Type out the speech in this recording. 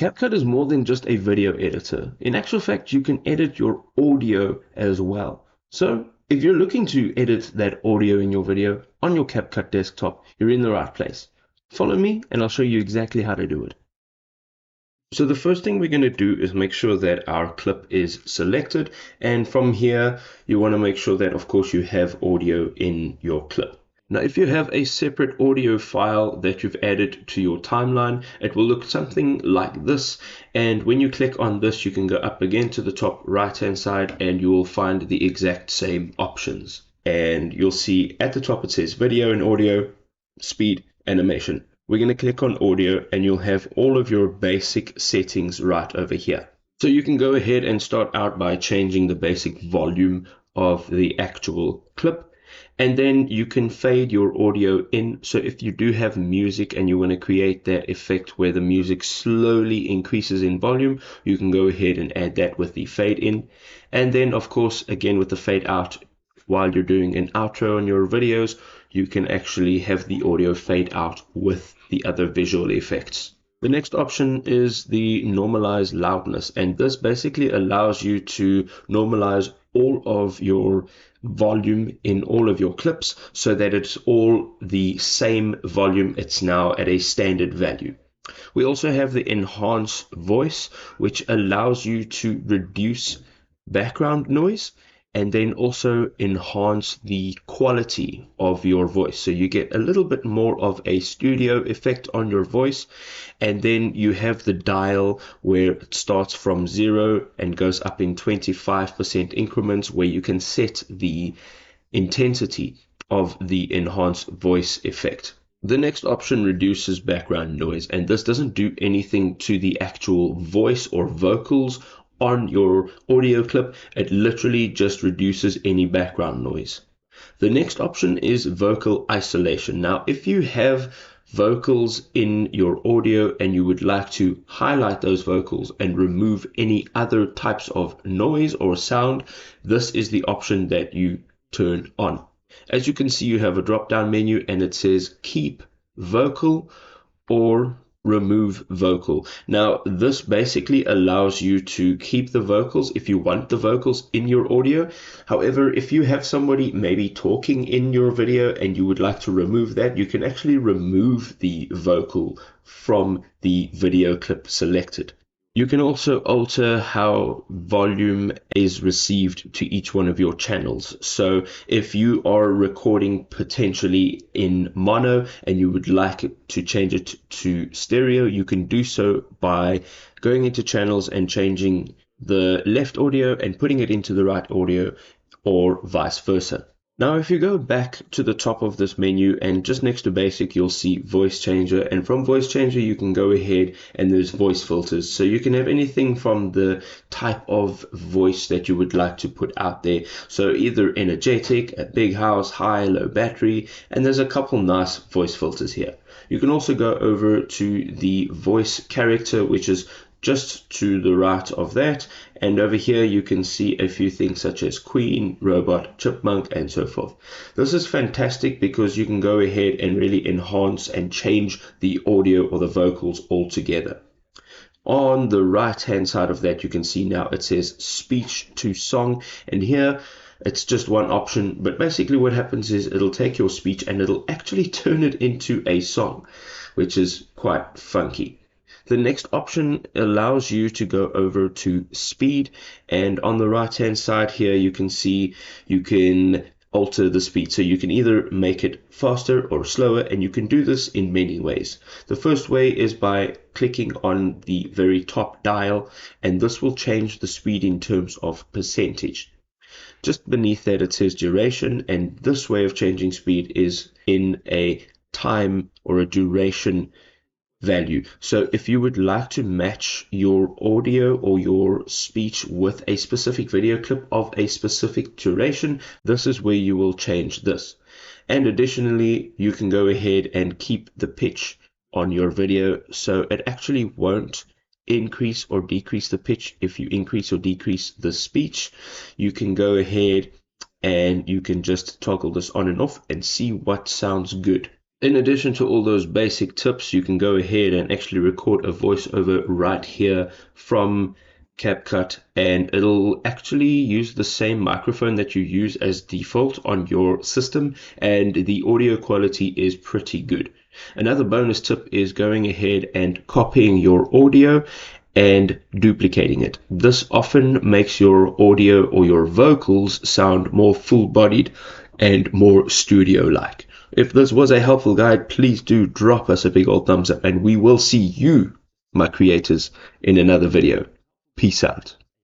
CapCut is more than just a video editor. In actual fact, you can edit your audio as well. So if you're looking to edit that audio in your video on your CapCut desktop, you're in the right place. Follow me and I'll show you exactly how to do it. So the first thing we're going to do is make sure that our clip is selected, and from here you want to make sure that of course you have audio in your clip. Now if you have a separate audio file that you've added to your timeline, it will look something like this, and when you click on this you can go up again to the top right hand side and you will find the exact same options, and you'll see at the top it says video and audio, speed, animation. We're going to click on audio and you'll have all of your basic settings right over here. So you can go ahead and start out by changing the basic volume of the actual clip, and then you can fade your audio in. So if you do have music and you want to create that effect where the music slowly increases in volume, you can go ahead and add that with the fade in. And then of course again with the fade out, while you're doing an outro on your videos, you can actually have the audio fade out with the other visual effects. The next option is the normalize loudness, and this basically allows you to normalize all of your volume in all of your clips so that it's all the same volume. It's now at a standard value. We also have the enhance voice, which allows you to reduce background noise and then also enhance the quality of your voice. So you get a little bit more of a studio effect on your voice. And then you have the dial where it starts from 0 and goes up in 25% increments, where you can set the intensity of the enhanced voice effect. The next option reduces background noise, and this doesn't do anything to the actual voice or vocals on your audio clip. It literally just reduces any background noise. The next option is vocal isolation. Now if you have vocals in your audio and you would like to highlight those vocals and remove any other types of noise or sound, this is the option that you turn on. As you can see, you have a drop down menu and it says keep vocal or remove vocal. Now this basically allows you to keep the vocals if you want the vocals in your audio. However, if you have somebody maybe talking in your video and you would like to remove that, you can actually remove the vocal from the video clip selected. You can also alter how volume is received to each one of your channels. So if you are recording potentially in mono and you would like to change it to stereo, you can do so by going into channels and changing the left audio and putting it into the right audio, or vice versa. Now if you go back to the top of this menu and just next to basic, you'll see voice changer, and from voice changer you can go ahead and there's voice filters. So you can have anything from the type of voice that you would like to put out there. So either energetic, a big house, high, low battery, and there's a couple nice voice filters here. You can also go over to the voice character, which is just to the right of that, and over here you can see a few things such as queen, robot, chipmunk, and so forth. This is fantastic because you can go ahead and really enhance and change the audio or the vocals altogether. On the right hand side of that you can see now it says speech to song, and here it's just one option, but basically what happens is it'll take your speech and it'll actually turn it into a song, which is quite funky. The next option allows you to go over to speed, and on the right hand side here you can see you can alter the speed. So you can either make it faster or slower, and you can do this in many ways. The first way is by clicking on the very top dial, and this will change the speed in terms of percentage. Just beneath that it says duration, and this way of changing speed is in a time or a duration value. So if you would like to match your audio or your speech with a specific video clip of a specific duration, this is where you will change this. And additionally, you can go ahead and keep the pitch on your video, so it actually won't increase or decrease the pitch if you increase or decrease the speech. You can go ahead and you can just toggle this on and off and see what sounds good. In addition to all those basic tips, you can go ahead and actually record a voiceover right here from CapCut, and it'll actually use the same microphone that you use as default on your system, and the audio quality is pretty good. Another bonus tip is going ahead and copying your audio and duplicating it. This often makes your audio or your vocals sound more full-bodied and more studio-like. If this was a helpful guide, please do drop us a big old thumbs up, and we will see you, my creators, in another video. Peace out.